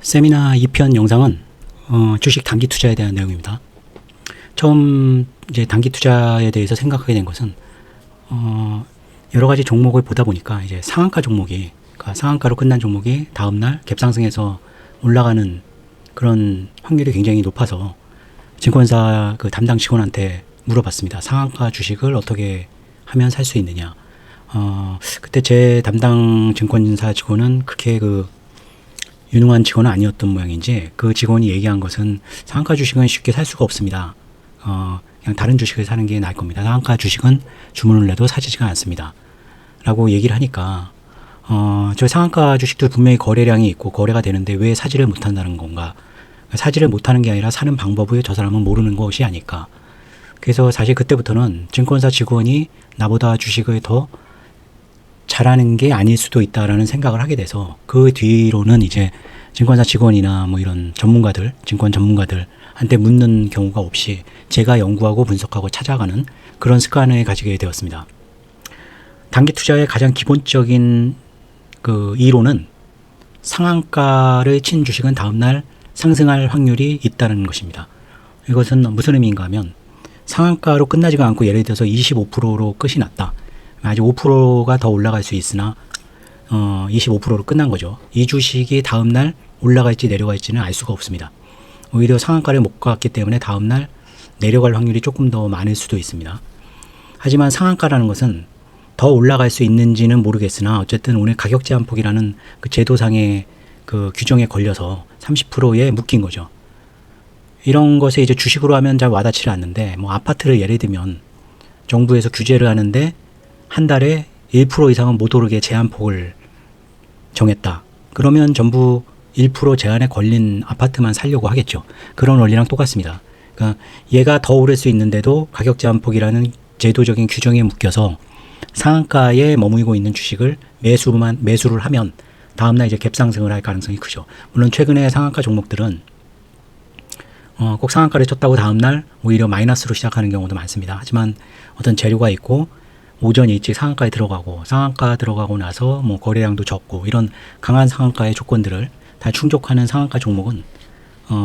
세미나 2편 영상은 주식 단기 투자에 대한 내용입니다. 처음 이제 단기 투자에 대해서 생각하게 된 것은 여러 가지 종목을 보다 보니까 이제 상한가 종목이, 그러니까 상한가로 끝난 종목이 다음날 갭상승해서 올라가는 그런 확률이 굉장히 높아서 증권사 그 담당 직원한테 물어봤습니다. 상한가 주식을 어떻게 하면 살 수 있느냐. 그때 제 담당 증권사 직원은 그렇게 유능한 직원은 아니었던 모양인지 그 직원이 얘기한 것은 상한가 주식은 쉽게 살 수가 없습니다. 그냥 다른 주식을 사는 게 나을 겁니다. 상한가 주식은 주문을 내도 사지지가 않습니다. 라고 얘기를 하니까 저 상한가 주식도 분명히 거래량이 있고 거래가 되는데 왜 사지를 못한다는 건가. 사지를 못하는 게 아니라 사는 방법을 저 사람은 모르는 것이 아닐까. 그래서 사실 그때부터는 증권사 직원이 나보다 주식을 더 잘하는 게 아닐 수도 있다라는 생각을 하게 돼서 그 뒤로는 이제 증권사 직원이나 뭐 이런 전문가들, 증권 전문가들한테 묻는 경우가 없이 제가 연구하고 분석하고 찾아가는 그런 습관을 가지게 되었습니다. 단기 투자의 가장 기본적인 그 이론은 상한가를 친 주식은 다음날 상승할 확률이 있다는 것입니다. 이것은 무슨 의미인가 하면 상한가로 끝나지가 않고 예를 들어서 25%로 끝이 났다. 아직 5%가 더 올라갈 수 있으나 25%로 끝난 거죠. 이 주식이 다음날 올라갈지 내려갈지는 알 수가 없습니다. 오히려 상한가를 못 갔기 때문에 다음날 내려갈 확률이 조금 더 많을 수도 있습니다. 하지만 상한가라는 것은 더 올라갈 수 있는지는 모르겠으나 어쨌든 오늘 가격 제한폭이라는 그 제도상의 그 규정에 걸려서 30%에 묶인 거죠. 이런 것에 이제 주식으로 하면 잘 와닿지를 않는데, 뭐 아파트를 예를 들면 정부에서 규제를 하는데 한 달에 1% 이상은 못 오르게 제한폭을 정했다. 그러면 전부 1% 제한에 걸린 아파트만 살려고 하겠죠. 그런 원리랑 똑같습니다. 그러니까 얘가 더 오를 수 있는데도 가격 제한폭이라는 제도적인 규정에 묶여서 상한가에 머물고 있는 주식을 매수를 하면 다음날 이제 갭상승을 할 가능성이 크죠. 물론 최근에 상한가 종목들은 꼭 상한가를 쳤다고 다음날 오히려 마이너스로 시작하는 경우도 많습니다. 하지만 어떤 재료가 있고 오전 일찍 상한가에 들어가고 상한가 들어가고 나서 뭐 거래량도 적고 이런 강한 상한가의 조건들을 다 충족하는 상한가 종목은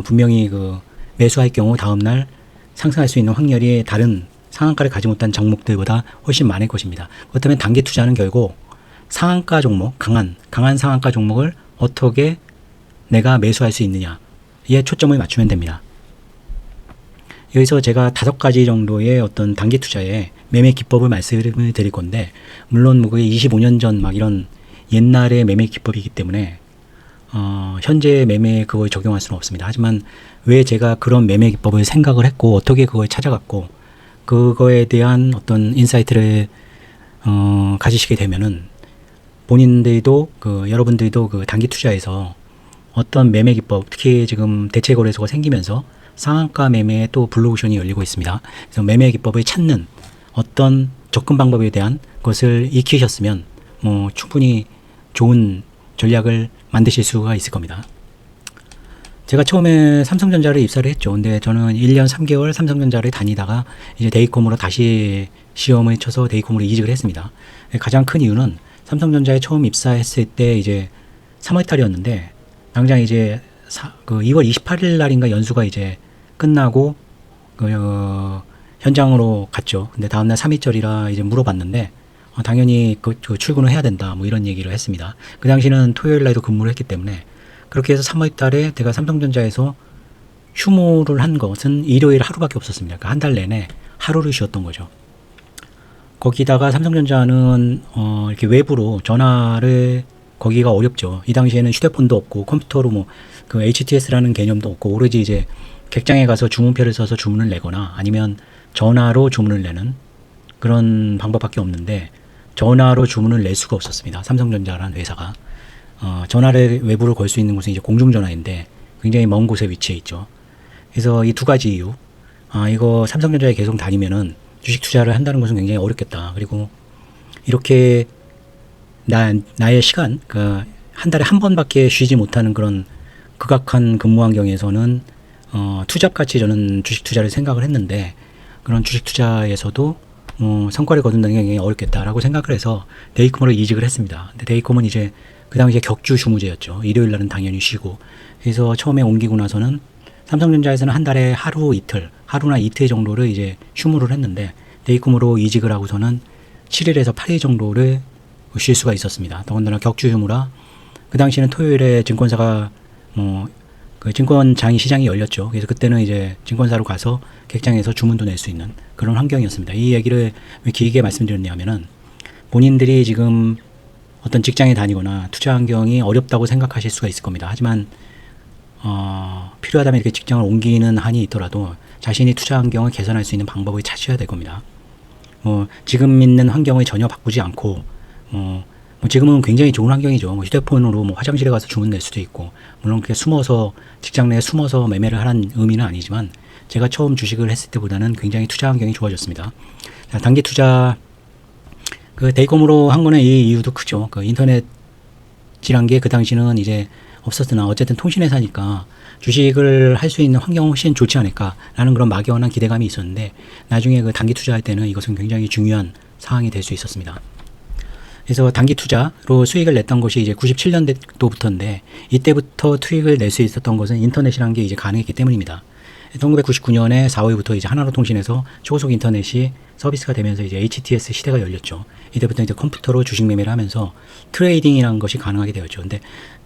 분명히 그 매수할 경우 다음날 상승할 수 있는 확률이 다른 상한가를 가지 못한 종목들보다 훨씬 많을 것입니다. 그렇다면 단기 투자는 결국 상한가 종목, 강한 상한가 종목을 어떻게 내가 매수할 수 있느냐에 초점을 맞추면 됩니다. 여기서 제가 5가지 정도의 어떤 단기 투자의 매매 기법을 말씀을 드릴 건데, 물론 뭐 그게 25년 전 막 이런 옛날의 매매 기법이기 때문에 현재 매매에 그걸 적용할 수는 없습니다. 하지만 왜 제가 그런 매매 기법을 생각을 했고 어떻게 그걸 찾아갔고 그거에 대한 어떤 인사이트를 가지시게 되면은 본인들도 여러분들도 그 단기 투자에서 어떤 매매 기법, 특히 지금 대체 거래소가 생기면서 상한가 매매에 또 블루오션이 열리고 있습니다. 그래서 매매 기법을 찾는 어떤 접근 방법에 대한 것을 익히셨으면 뭐 충분히 좋은 전략을 만드실 수가 있을 겁니다. 제가 처음에 삼성전자를 입사를 했죠. 근데 저는 1년 3개월 삼성전자를 다니다가 이제 데이컴으로 다시 시험을 쳐서 데이컴으로 이직을 했습니다. 가장 큰 이유는 삼성전자에 처음 입사했을 때 이제 3월 달이었는데 당장 이제 2월 28일 날인가 연수가 이제 끝나고 현장으로 갔죠. 근데 다음날 3일절이라 이제 물어봤는데 당연히 그 출근을 해야 된다 뭐 이런 얘기를 했습니다. 그 당시는 토요일 날도 근무를 했기 때문에 그렇게 해서 3월 달에 제가 삼성전자에서 휴무를 한 것은 일요일 하루밖에 없었습니다. 그러니까 한 달 내내 하루를 쉬었던 거죠. 거기다가 삼성전자는 이렇게 외부로 전화를 거기가 어렵죠. 이 당시에는 휴대폰도 없고 컴퓨터로 뭐 그 HTS라는 개념도 없고 오로지 이제 객장에 가서 주문표를 써서 주문을 내거나 아니면 전화로 주문을 내는 그런 방법밖에 없는데 전화로 주문을 낼 수가 없었습니다. 삼성전자라는 회사가. 전화를 외부로 걸 수 있는 곳은 이제 공중전화인데 굉장히 먼 곳에 위치해 있죠. 그래서 이 2가지 이유. 이거 삼성전자에 계속 다니면은 주식 투자를 한다는 것은 굉장히 어렵겠다. 그리고 이렇게 나의 시간, 한 달에 한 번밖에 쉬지 못하는 그런 극악한 근무 환경에서는 투잡같이 저는 주식 투자를 생각을 했는데 그런 주식 투자에서도 성과를 거둔다는 게 굉장히 어렵겠다라고 생각을 해서 데이컴으로 이직을 했습니다. 근데 데이컴은 이제 그 당시에 격주 주무제였죠. 일요일 날은 당연히 쉬고. 그래서 처음에 옮기고 나서는 삼성전자에서는 한 달에 하루 이틀, 하루나 이틀 정도를 이제 휴무를 했는데 데이컴으로 이직을 하고서는 7일에서 8일 정도를 쉴 수가 있었습니다. 더군다나 격주 휴무라 그 당시에는 토요일에 증권사가 그 증권장이 시장이 열렸죠. 그래서 그때는 이제 증권사로 가서 객장에서 주문도 낼 수 있는 그런 환경이었습니다. 이 얘기를 왜 길게 말씀드렸냐면은 본인들이 지금 어떤 직장에 다니거나 투자 환경이 어렵다고 생각하실 수가 있을 겁니다. 하지만 필요하다면 이렇게 직장을 옮기는 한이 있더라도 자신이 투자 환경을 개선할 수 있는 방법을 찾으셔야 될 겁니다. 지금 있는 환경을 전혀 바꾸지 않고 지금은 굉장히 좋은 환경이죠. 휴대폰으로 화장실에 가서 주문 낼 수도 있고, 물론 그렇게 숨어서 직장 내에 숨어서 매매를 하라는 의미는 아니지만 제가 처음 주식을 했을 때보다는 굉장히 투자 환경이 좋아졌습니다. 자, 단기 투자 그 데이컴으로 한 거는 이 이유도 크죠. 그 인터넷이란 게 그 당시는 이제 없었으나 어쨌든 통신회사니까 주식을 할 수 있는 환경은 훨씬 좋지 않을까라는 그런 막연한 기대감이 있었는데 나중에 그 단기 투자할 때는 이것은 굉장히 중요한 사항이 될 수 있었습니다. 그래서 단기 투자로 수익을 냈던 것이 이제 97년도부터인데 이때부터 수익을 낼 수 있었던 것은 인터넷이라는 게 이제 가능했기 때문입니다. 1999년에 4월부터 이제 하나로통신에서 초고속 인터넷이 서비스가 되면서 이제 HTS 시대가 열렸죠. 이때부터 이제 컴퓨터로 주식 매매를 하면서 트레이딩이라는 것이 가능하게 되었죠. 근데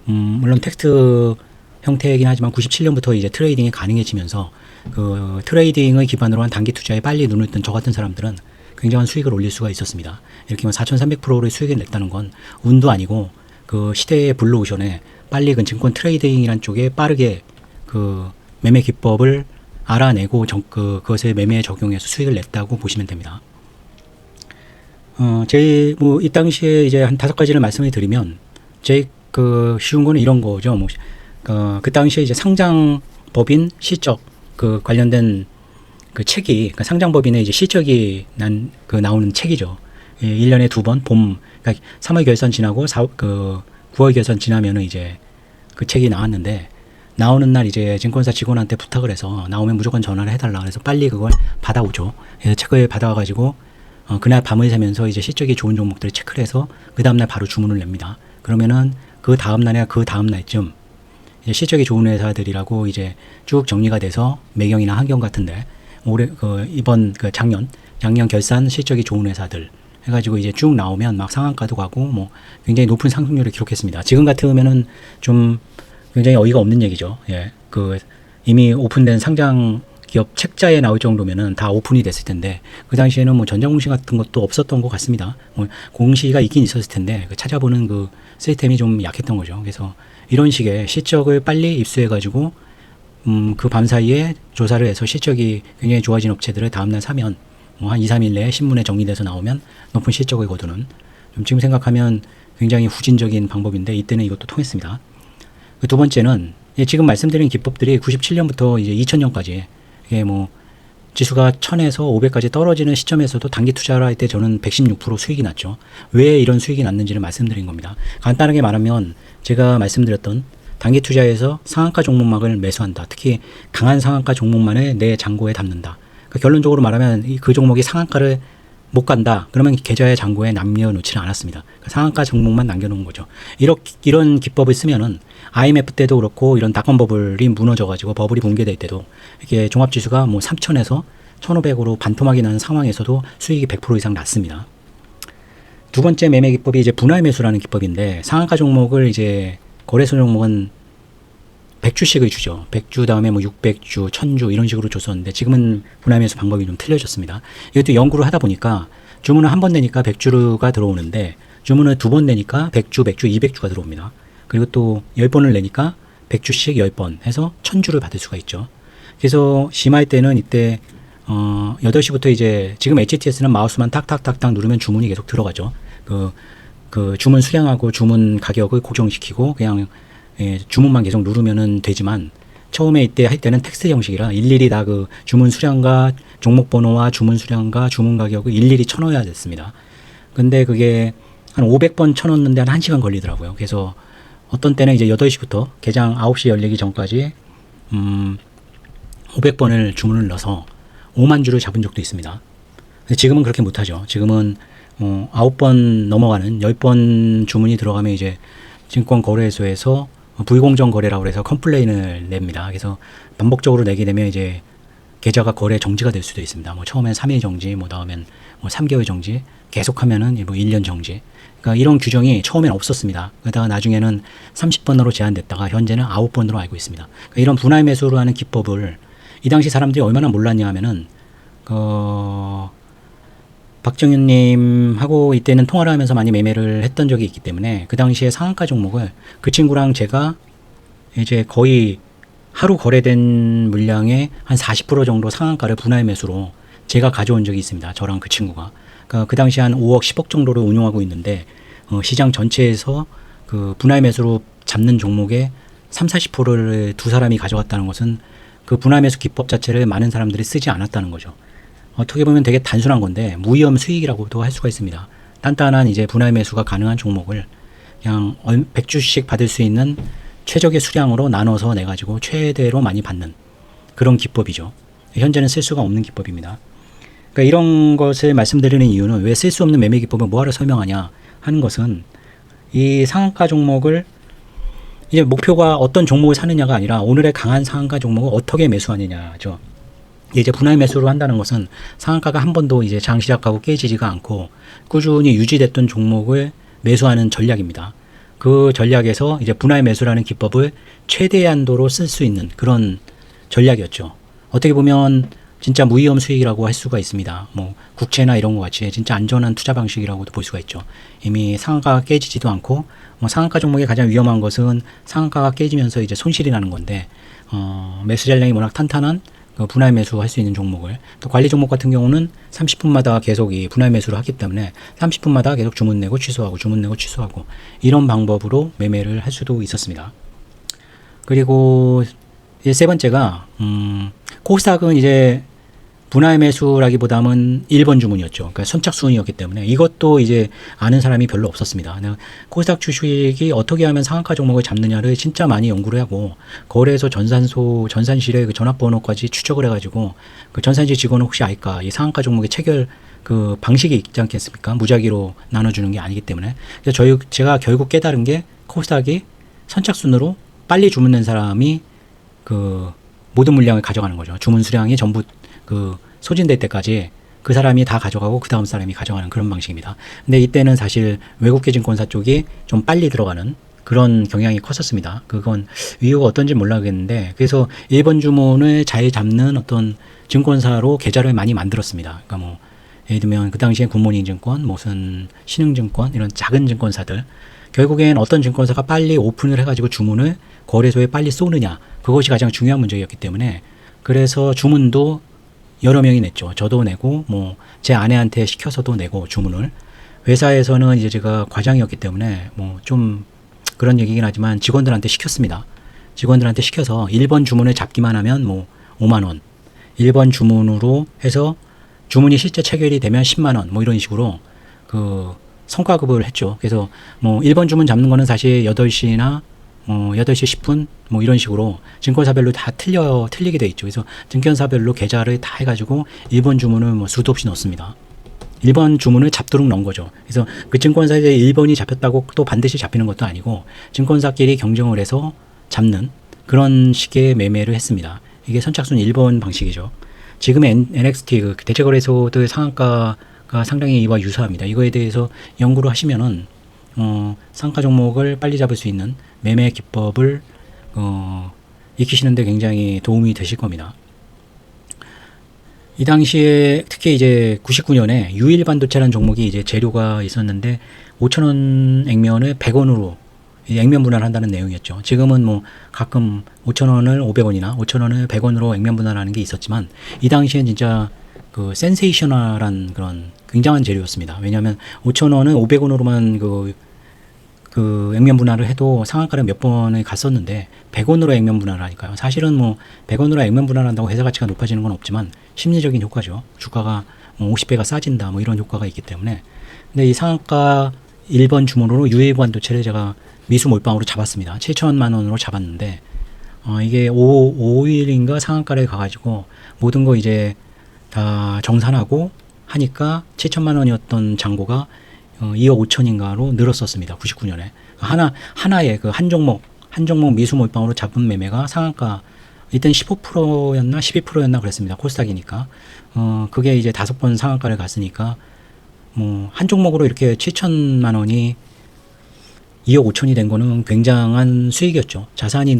물론 텍스트 형태이긴 하지만 97년부터 이제 트레이딩이 가능해지면서 그 트레이딩을 기반으로 한 단기 투자에 빨리 눈을 뜬 저 같은 사람들은 굉장한 수익을 올릴 수가 있었습니다. 이렇게 4,300%를 수익을 냈다는 건 운도 아니고 그 시대의 블루오션에 빨리 그 증권 트레이딩이란 쪽에 빠르게 그 매매 기법을 알아내고 그것을 매매에 적용해서 수익을 냈다고 보시면 됩니다. 이 당시에 이제 한 5가지를 말씀을 드리면 제일 그 쉬운 거는 이런 거죠. 그 당시에 이제 상장법인 실적 그 관련된 그 책이 그 상장법인의 이제 실적이 나오는 책이죠. 1년에 2번 그러니까 3월 결산 지나고 9월 결산 지나면은 이제 그 책이 나왔는데 나오는 날 이제 증권사 직원한테 부탁을 해서 나오면 무조건 전화를 해달라 그래서 빨리 그걸 받아오죠. 그래서 책을 받아와가지고 그날 밤을 새면서 이제 실적이 좋은 종목들을 체크를 해서 그 다음날 바로 주문을 냅니다. 그러면은 그 다음날이나 그 다음날쯤 이제 실적이 좋은 회사들이라고 이제 쭉 정리가 돼서 매경이나 한경 같은데 이번 작년 결산 실적이 좋은 회사들 해가지고 이제 쭉 나오면 막 상한가도 가고 굉장히 높은 상승률을 기록했습니다. 지금 같으면은 좀 굉장히 어이가 없는 얘기죠. 예. 이미 오픈된 상장 기업 책자에 나올 정도면은 다 오픈이 됐을 텐데 그 당시에는 전자공시 같은 것도 없었던 것 같습니다. 공시가 있긴 있었을 텐데 찾아보는 그 시스템이 좀 약했던 거죠. 그래서 이런 식의 실적을 빨리 입수해가지고 그 밤 사이에 조사를 해서 실적이 굉장히 좋아진 업체들을 다음날 사면 한 2, 3일 내에 신문에 정리돼서 나오면 높은 실적을 거두는 지금 생각하면 굉장히 후진적인 방법인데 이때는 이것도 통했습니다. 두 번째는 지금 말씀드린 기법들이 97년부터 이제 2000년까지 이게 지수가 1000에서 500까지 떨어지는 시점에서도 단기 투자를 할 때 저는 116% 수익이 났죠. 왜 이런 수익이 났는지를 말씀드린 겁니다. 간단하게 말하면 제가 말씀드렸던 단기 투자에서 상한가 종목만을 매수한다. 특히 강한 상한가 종목만을 내 잔고에 담는다. 그러니까 결론적으로 말하면 그 종목이 상한가를 못 간다. 그러면 계좌의 잔고에 남겨놓지는 않았습니다. 그러니까 상한가 종목만 남겨놓은 거죠. 이런 기법을 쓰면은 IMF 때도 그렇고 이런 닷컴 버블이 무너져가지고 버블이 붕괴될 때도 이렇게 종합지수가 3,000에서 1,500으로 반토막이 나는 상황에서도 수익이 100% 이상 났습니다. 두 번째 매매 기법이 이제 분할 매수라는 기법인데 상한가 종목을 이제 거래소 종목은 100주씩을 주죠. 100주 다음에 600주, 1000주 이런 식으로 줬었는데 지금은 분할 매수 방법이 좀 틀려졌습니다. 이것도 연구를 하다 보니까 주문을 한 번 내니까 100주가 들어오는데 주문을 2번 내니까 100주, 200주가 들어옵니다. 그리고 또 10번을 내니까 100주씩 10번 해서 1000주를 받을 수가 있죠. 그래서 심할 때는 이때 8시부터 이제 지금 HTS는 마우스만 탁탁탁탁 누르면 주문이 계속 들어가죠. 그 주문 수량하고 주문 가격을 고정시키고 그냥 주문만 계속 누르면은 되지만 처음에 이때 할 때는 텍스트 형식이라 일일이 다 그 주문 수량과 종목 번호와 주문 수량과 주문 가격을 일일이 쳐넣어야 됐습니다. 근데 그게 한 500번 쳐넣는데 한 1시간 걸리더라고요. 그래서 어떤 때는 이제 8시부터 개장 9시 열리기 전까지 500번을 주문을 넣어서 5만 주를 잡은 적도 있습니다. 근데 지금은 그렇게 못하죠. 지금은 9번 넘어가는 10번 주문이 들어가면 이제 증권거래소에서 불공정 거래라고 해서 컴플레인을 냅니다. 그래서 반복적으로 내게 되면 이제 계좌가 거래 정지가 될 수도 있습니다. 뭐 처음엔 3일 정지, 뭐 다음엔 뭐 3개월 정지, 계속하면은 뭐 1년 정지. 그러니까 이런 규정이 처음엔 없었습니다. 그러다가 나중에는 30번으로 제한됐다가 현재는 9번으로 알고 있습니다. 그러니까 이런 분할 매수를 하는 기법을 이 당시 사람들이 얼마나 몰랐냐 하면은 박정윤님하고 이때는 통화를 하면서 많이 매매를 했던 적이 있기 때문에 그 당시에 상한가 종목을 그 친구랑 제가 이제 거의 하루 거래된 물량의 한 40% 정도 상한가를 분할 매수로 제가 가져온 적이 있습니다. 저랑 그 친구가. 그러니까 그 당시 한 5억, 10억 정도를 운용하고 있는데 시장 전체에서 그 분할 매수로 잡는 종목의 3, 40%를 두 사람이 가져갔다는 것은 그 분할 매수 기법 자체를 많은 사람들이 쓰지 않았다는 거죠. 어떻게 보면 되게 단순한 건데 무위험 수익이라고도 할 수가 있습니다. 단단한 이제 분할 매수가 가능한 종목을 그냥 100주씩 받을 수 있는 최적의 수량으로 나눠서 내가지고 최대로 많이 받는 그런 기법이죠. 현재는 쓸 수가 없는 기법입니다. 그러니까 이런 것을 말씀드리는 이유는 왜 쓸 수 없는 매매 기법을 뭐하러 설명하냐 하는 것은 이 상한가 종목을 이제 목표가 어떤 종목을 사느냐가 아니라 오늘의 강한 상한가 종목을 어떻게 매수하느냐죠. 이제 분할 매수를 한다는 것은 상한가가 한 번도 이제 장 시작하고 깨지지가 않고 꾸준히 유지됐던 종목을 매수하는 전략입니다. 그 전략에서 이제 분할 매수라는 기법을 최대한도로 쓸 수 있는 그런 전략이었죠. 어떻게 보면 진짜 무위험 수익이라고 할 수가 있습니다. 뭐 국채나 이런 것 같이 진짜 안전한 투자 방식이라고도 볼 수가 있죠. 이미 상한가가 깨지지도 않고 뭐 상한가 종목의 가장 위험한 것은 상한가가 깨지면서 이제 손실이 나는 건데 매수 전략이 워낙 탄탄한 그 분할 매수할 수 있는 종목을 또 관리 종목 같은 경우는 30분마다 계속 이 분할 매수를 하기 때문에 30분마다 계속 주문 내고 취소하고 주문 내고 취소하고 이런 방법으로 매매를 할 수도 있었습니다. 그리고 이제 세 번째가 코스닥은 이제 분할 매수라기보다는 1번 주문이었죠. 그러니까 선착순이었기 때문에 이것도 이제 아는 사람이 별로 없었습니다. 코스닥 주식이 어떻게 하면 상한가 종목을 잡느냐를 진짜 많이 연구를 하고 거래소 전산실의 그 전화번호까지 추적을 해가지고 그 전산실 직원은 혹시 알까? 이 상한가 종목의 체결 그 방식이 있지 않겠습니까? 무작위로 나눠주는 게 아니기 때문에. 그래서 제가 결국 깨달은 게 코스닥이 선착순으로 빨리 주문낸 사람이 그 모든 물량을 가져가는 거죠. 주문 수량이 전부 그 소진될 때까지 그 사람이 다 가져가고 그 다음 사람이 가져가는 그런 방식입니다. 근데 이때는 사실 외국계 증권사 쪽이 좀 빨리 들어가는 그런 경향이 컸었습니다. 그건 이유가 어떤지 몰라겠는데 그래서 1번 주문을 잘 잡는 어떤 증권사로 계좌를 많이 만들었습니다. 그러니까 뭐 예를 들면 그 당시에 굿모닝 증권, 무슨 신흥증권 이런 작은 증권사들 결국엔 어떤 증권사가 빨리 오픈을 해가지고 주문을 거래소에 빨리 쏘느냐 그것이 가장 중요한 문제였기 때문에 그래서 주문도 여러 명이 냈죠. 저도 내고 뭐 제 아내한테 시켜서도 내고 주문을 회사에서는 이제 제가 과장이었기 때문에 뭐 좀 그런 얘기긴 하지만 직원들한테 시켰습니다. 직원들한테 시켜서 1번 주문을 잡기만 하면 뭐 5만 원 1번 주문으로 해서 주문이 실제 체결이 되면 10만 원 뭐 이런 식으로 그 성과급을 했죠. 그래서 뭐 1번 주문 잡는 거는 사실 8시나 8시 10분 뭐 이런 식으로 증권사별로 다 틀리게 돼 있죠. 그래서 증권사별로 계좌를 다 해가지고 1번 주문을 뭐 수도 없이 넣습니다. 1번 주문을 잡도록 넣은 거죠. 그래서 그 증권사에 1번이 잡혔다고 또 반드시 잡히는 것도 아니고 증권사끼리 경쟁을 해서 잡는 그런 식의 매매를 했습니다. 이게 선착순 1번 방식이죠. 지금의 NXT 그 대체거래소들 상한가가 상당히 이와 유사합니다. 이거에 대해서 연구를 하시면은 상한가 종목을 빨리 잡을 수 있는 매매 기법을 익히시는데 굉장히 도움이 되실 겁니다. 이 당시에 특히 이제 99년에 유일 반도체라는 종목이 이제 재료가 있었는데 5,000원 액면을 100원으로 액면 분할한다는 내용이었죠. 지금은 뭐 가끔 5,000원을 500원이나 5,000원을 100원으로 액면 분할하는 게 있었지만 이 당시엔 진짜 그 센세이셔널한 그런 굉장한 재료였습니다. 왜냐하면 5,000원은 500원으로만 그 액면 분할을 해도 상한가를 몇 번을 갔었는데 100원으로 액면 분할을 하니까요. 사실은 뭐 100원으로 액면 분할한다고 회사 가치가 높아지는 건 없지만 심리적인 효과죠. 주가가 뭐 50배가 싸진다 뭐 이런 효과가 있기 때문에. 근데 이 상한가 1번 주문으로 유일 반도체를 제가 미수 몰빵으로 잡았습니다. 7천만 원으로 잡았는데 이게 5일인가 상한가를 가가지고 모든 거 이제 다 정산하고 하니까 7천만 원이었던 잔고가 2억 5천인가로 늘었었습니다. 99년에. 하나의 그 한 종목 미수 몰빵으로 잡은 매매가 상한가 이때는 15%였나 12%였나 그랬습니다. 코스닥이니까. 그게 이제 5번 상한가를 갔으니까 뭐 한 종목으로 이렇게 7천만 원이 2억 5천이 된 거는 굉장한 수익이었죠. 자산이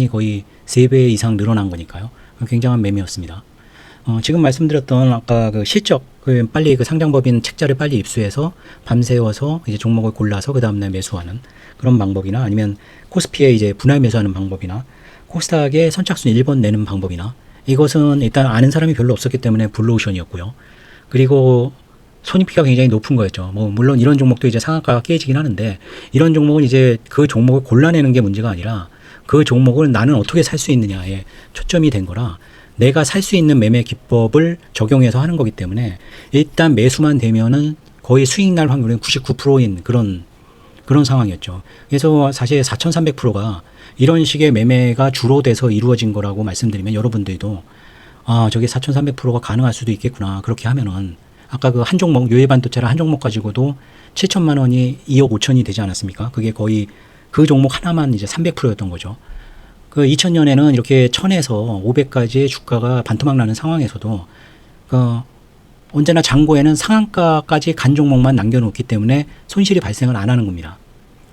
거의 3배 이상 늘어난 거니까요. 굉장한 매매였습니다. 지금 말씀드렸던 아까 그 실적, 빨리 그 상장법인 책자를 빨리 입수해서 밤새워서 이제 종목을 골라서 그 다음날 매수하는 그런 방법이나 아니면 코스피에 이제 분할 매수하는 방법이나 코스닥에 선착순 1번 내는 방법이나 이것은 일단 아는 사람이 별로 없었기 때문에 블루오션이었고요. 그리고 손익비가 굉장히 높은 거였죠. 뭐 물론 이런 종목도 이제 상한가가 깨지긴 하는데 이런 종목은 이제 그 종목을 골라내는 게 문제가 아니라 그 종목을 나는 어떻게 살 수 있느냐에 초점이 된 거라 내가 살 수 있는 매매 기법을 적용해서 하는 거기 때문에 일단 매수만 되면은 거의 수익 날 확률은 99%인 그런 상황이었죠. 그래서 사실 4,300%가 이런 식의 매매가 주로 돼서 이루어진 거라고 말씀드리면 여러분들도 저게 4,300%가 가능할 수도 있겠구나. 그렇게 하면은 아까 그 한 종목 요일반도체라 한 종목 가지고도 7천만 원이 2억 5천이 되지 않았습니까? 그게 거의 그 종목 하나만 이제 300%였던 거죠. 그 2000년에는 이렇게 1000에서 500까지의 주가가 반토막 나는 상황에서도 언제나 장고에는 상한가까지 간 종목만 남겨놓기 때문에 손실이 발생을 안 하는 겁니다.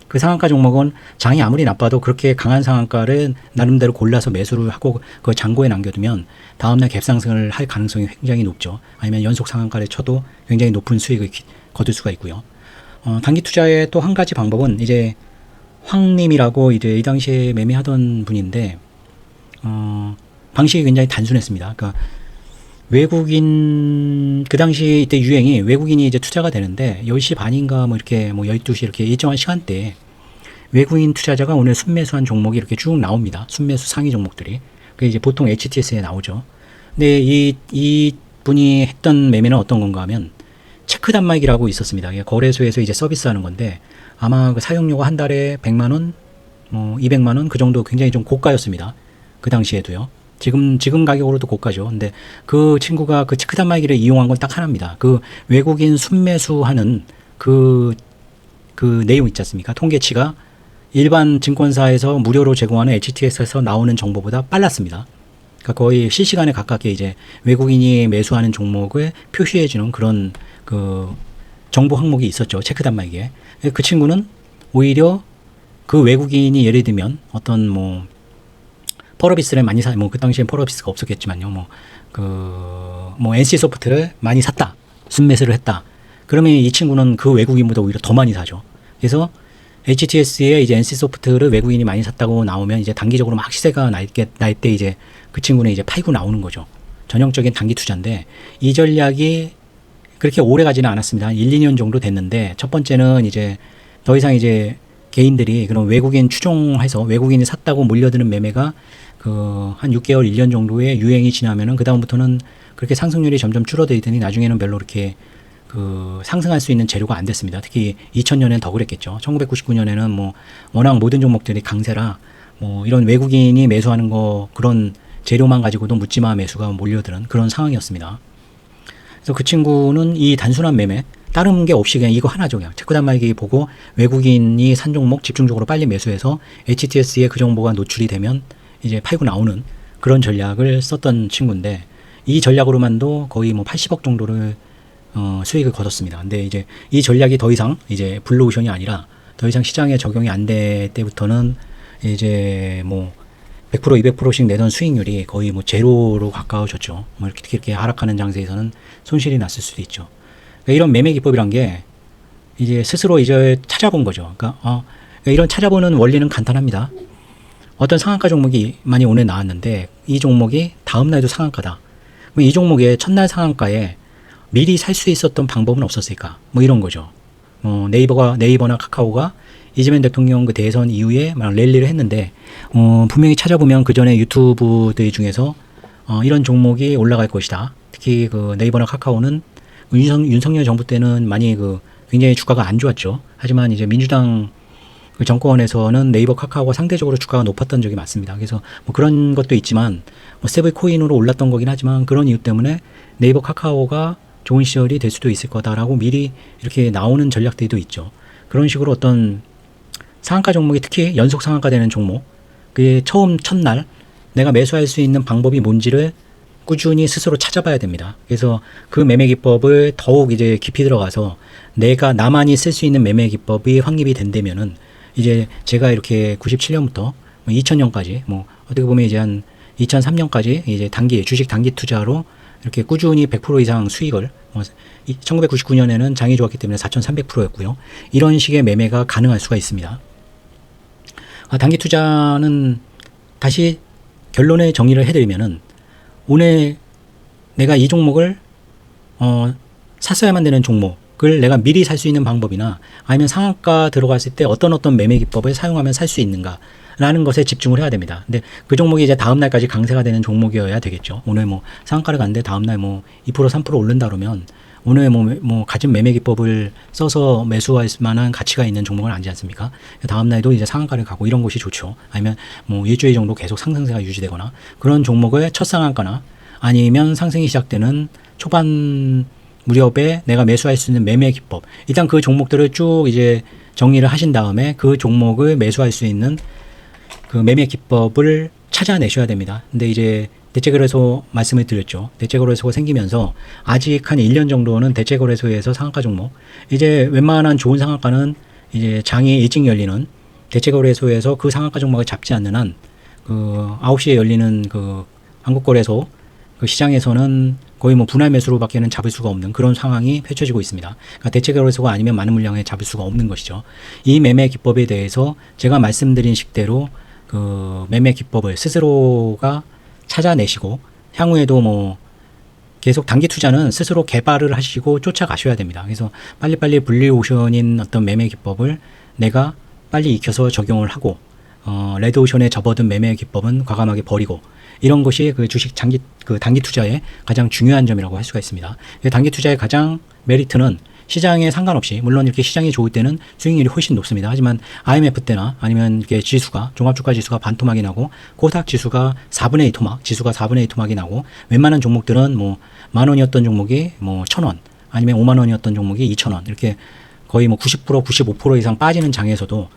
그 상한가 종목은 장이 아무리 나빠도 그렇게 강한 상한가를 나름대로 골라서 매수를 하고 그 장고에 남겨두면 다음날 갭상승을 할 가능성이 굉장히 높죠. 아니면 연속 상한가를 쳐도 굉장히 높은 수익을 거둘 수가 있고요. 단기 투자의 또 한 가지 방법은 이제 황님이라고 이제 이 당시에 매매하던 분인데 방식이 굉장히 단순했습니다. 그러니까 외국인 그 당시 이때 유행이 외국인이 이제 투자가 되는데 10시 반인가 뭐 이렇게 뭐 12시 이렇게 일정한 시간대에 외국인 투자자가 오늘 순매수한 종목이 이렇게 쭉 나옵니다. 순매수 상위 종목들이. 그게 이제 보통 HTS에 나오죠. 근데 이 분이 했던 매매는 어떤 건가 하면 체크 단말기라고 있었습니다. 거래소에서 이제 서비스하는 건데 아마 그 사용료가 한 달에 100만 원, 뭐 200만 원 그 정도 굉장히 좀 고가였습니다. 그 당시에도요. 지금 가격으로도 고가죠. 근데 그 친구가 그 체크 단말기를 이용한 건 딱 하나입니다. 그 외국인 순매수하는 그 내용 있지 않습니까? 통계치가 일반 증권사에서 무료로 제공하는 HTS에서 나오는 정보보다 빨랐습니다. 그러니까 거의 실시간에 가깝게 이제 외국인이 매수하는 종목을 표시해주는 그런 그 정보 항목이 있었죠. 체크 단말기에. 그 친구는 오히려 그 외국인이 예를 들면 어떤 뭐 펄어비스를 많이 뭐 그 당시엔 펄어비스가 없었겠지만요. NC 소프트를 많이 샀다. 순매수를 했다. 그러면 이 친구는 그 외국인보다 오히려 더 많이 사죠. 그래서 HTS에 이제 NC 소프트를 외국인이 많이 샀다고 나오면 이제 단기적으로 막 시세가 날 때 이제 그 친구는 이제 팔고 나오는 거죠. 전형적인 단기 투자인데 이 전략이 그렇게 오래 가지는 않았습니다. 한 1, 2년 정도 됐는데 첫 번째는 이제 더 이상 이제 개인들이 그런 외국인 추종해서 외국인이 샀다고 몰려드는 매매가 한 6개월, 1년 정도의 유행이 지나면은 그다음부터는 그렇게 상승률이 점점 줄어들더니 나중에는 별로 이렇게 상승할 수 있는 재료가 안 됐습니다. 특히 2000년엔 더 그랬겠죠. 1999년에는 뭐 워낙 모든 종목들이 강세라 뭐 이런 외국인이 매수하는 거 그런 재료만 가지고도 묻지마 매수가 몰려드는 그런 상황이었습니다. 그래서 그 친구는 이 단순한 매매 다른 게 없이 그냥 이거 하나죠. 그냥 체크 단말기 보고 외국인이 산 종목 집중적으로 빨리 매수해서 HTS에 그 정보가 노출이 되면 이제 팔고 나오는 그런 전략을 썼던 친구인데 이 전략으로만도 거의 뭐 80억 정도를 수익을 거뒀습니다. 근데 이제 이 전략이 더 이상 이제 블루오션이 아니라 더 이상 시장에 적용이 안 될 때부터는 이제 뭐 100%, 200%씩 내던 수익률이 거의 뭐 제로로 가까워졌죠. 뭐 이렇게 하락하는 장세에서는 손실이 났을 수도 있죠. 그러니까 이런 매매 기법이란 게 이제 스스로 이제 찾아본 거죠. 그러니까 이런 찾아보는 원리는 간단합니다. 어떤 상한가 종목이 많이 오늘 나왔는데 이 종목이 다음 날도 상한가다. 그럼 이 종목의 첫날 상한가에 미리 살 수 있었던 방법은 없었을까? 뭐 이런 거죠. 네이버나 카카오가 이재명 대통령 그 대선 이후에 막 랠리를 했는데 분명히 찾아보면 그 전에 유튜브들 중에서 이런 종목이 올라갈 것이다. 특히 그 네이버나 카카오는 윤석열 정부 때는 많이 굉장히 주가가 안 좋았죠. 하지만 이제 민주당 그 정권에서는 네이버 카카오가 상대적으로 주가가 높았던 적이 많습니다. 그래서 뭐 그런 것도 있지만 스테이블 코인으로 올랐던 거긴 하지만 그런 이유 때문에 네이버 카카오가 좋은 시절이 될 수도 있을 거다라고 미리 이렇게 나오는 전략들도 있죠. 그런 식으로 어떤 상한가 종목이 특히 연속 상한가 되는 종목, 그게 처음 첫날 내가 매수할 수 있는 방법이 뭔지를 꾸준히 스스로 찾아봐야 됩니다. 그래서 그 매매 기법을 더욱 이제 깊이 들어가서 내가 나만이 쓸 수 있는 매매 기법이 확립이 된다면은 이제 제가 이렇게 97년부터 2000년까지 뭐 어떻게 보면 이제 한 2003년까지 이제 단기 주식 단기 투자로 이렇게 꾸준히 100% 이상 수익을 1999년에는 장이 좋았기 때문에 4,300%였고요. 이런 식의 매매가 가능할 수가 있습니다. 단기 투자는 다시 결론의 정리를 해드리면은 오늘 내가 이 종목을 샀어야만 되는 종목을 내가 미리 살 수 있는 방법이나 아니면 상한가 들어갔을 때 어떤 매매 기법을 사용하면 살 수 있는가 라는 것에 집중을 해야 됩니다. 근데 그 종목이 이제 다음 날까지 강세가 되는 종목이어야 되겠죠. 오늘 뭐 상한가를 갔는데 다음 날 뭐 2% 3% 오른다 그러면 오늘 뭐 가진 매매 기법을 써서 매수할 만한 가치가 있는 종목은 아니지 않습니까? 다음 날도 이제 상한가를 가고 이런 것이 좋죠. 아니면 뭐 일주일 정도 계속 상승세가 유지되거나 그런 종목을 첫 상한가나 아니면 상승이 시작되는 초반 무렵에 내가 매수할 수 있는 매매 기법. 일단 그 종목들을 쭉 이제 정리를 하신 다음에 그 종목을 매수할 수 있는 그 매매 기법을 찾아내셔야 됩니다. 근데 이제 대체거래소 말씀을 드렸죠. 대체거래소가 생기면서 아직 한 1년 정도는 대체거래소에서 상한가 종목, 이제 웬만한 좋은 상한가는 이제 장이 일찍 열리는 대체거래소에서 그 상한가 종목을 잡지 않는 한 그 9시에 열리는 그 한국거래소 그 시장에서는 거의 뭐 분할 매수로밖에는 잡을 수가 없는 그런 상황이 펼쳐지고 있습니다. 그러니까 대체거래소가 아니면 많은 물량에 잡을 수가 없는 것이죠. 이 매매 기법에 대해서 제가 말씀드린 식대로 그 매매 기법을 스스로가 찾아내시고 향후에도 뭐 계속 단기 투자는 스스로 개발을 하시고 쫓아가셔야 됩니다. 그래서 빨리빨리 분리오션인 어떤 매매 기법을 내가 빨리 익혀서 적용을 하고 레드오션에 접어든 매매 기법은 과감하게 버리고 이런 것이 그 주식 단기 투자의 가장 중요한 점이라고 할 수가 있습니다. 단기 투자의 가장 메리트는 시장에 상관없이, 물론 이렇게 시장이 좋을 때는 수익률이 훨씬 높습니다. 하지만 IMF 때나 아니면 이렇게 지수가, 종합주가 지수가 반토막이 나고 코스닥 지수가 4분의 2 토막, 지수가 4분의 2 토막이 나고 웬만한 종목들은 뭐 10,000원이었던 종목이 뭐 1,000원, 아니면 50,000원이었던 종목이 2,000원, 이렇게 거의 뭐 90%, 95% 이상 빠지는 장에서도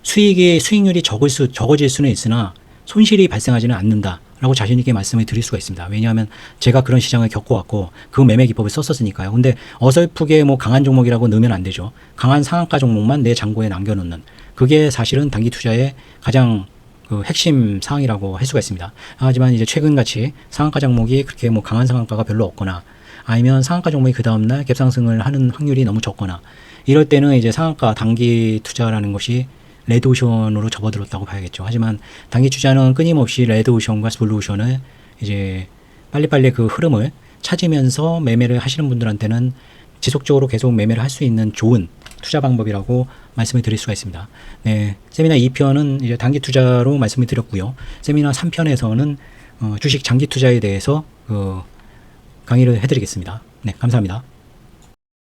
수익률이 적어질 수는 있으나 손실이 발생하지는 않는다라고 자신 있게 말씀을 드릴 수가 있습니다. 왜냐하면 제가 그런 시장을 겪어왔고 그 매매 기법을 썼었으니까요. 근데 어설프게 뭐 강한 종목이라고 넣으면 안 되죠. 강한 상한가 종목만 내 잔고에 남겨놓는, 그게 사실은 단기 투자의 가장 그 핵심 사항이라고 할 수가 있습니다. 하지만 이제 최근같이 상한가 종목이 그렇게 뭐 강한 상한가가 별로 없거나 아니면 상한가 종목이 그 다음날 갭상승을 하는 확률이 너무 적거나 이럴 때는 이제 상한가 단기 투자라는 것이 레드오션으로 접어들었다고 봐야겠죠. 하지만 단기 투자는 끊임없이 레드오션과 블루오션을 이제 빨리빨리 그 흐름을 찾으면서 매매를 하시는 분들한테는 지속적으로 계속 매매를 할 수 있는 좋은 투자 방법이라고 말씀을 드릴 수가 있습니다. 네, 세미나 2편은 이제 단기 투자로 말씀을 드렸고요. 세미나 3편에서는 주식 장기 투자에 대해서 강의를 해드리겠습니다. 네, 감사합니다.